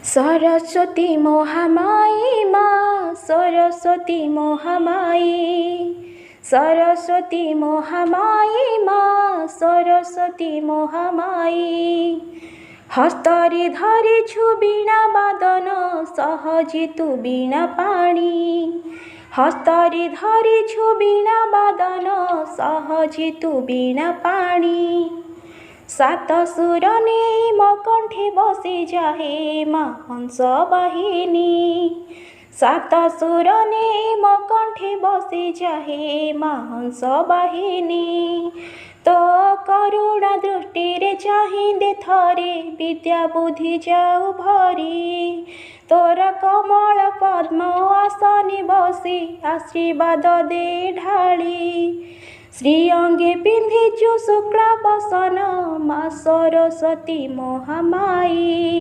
सरस्वती महामाई माँ सरस्वती महामाई सरस्वती महामाई माँ सरस्वती महामाई हस्तरे धरिछु बीणा बादन सहजी तु बीणा पाणी हस्तरे धरिछु बीणा बादन सहजी तु बीणा पाणी सात सुर ने मो कंठे बसी जाहे माँ हंस बाहिनी सात सुर ने मो कंठे बसी जाहे माँ हंस बाहिनी तो करुणा दृष्टि रे चाहिदे थरे विद्या बुद्धि जाऊ भरी तोर कमल पद्म आसने बसी आशीर्वाद दे ढाली श्री अंगे पिंधिचु शुक्ला बसन माँ सरस्वती महामाई।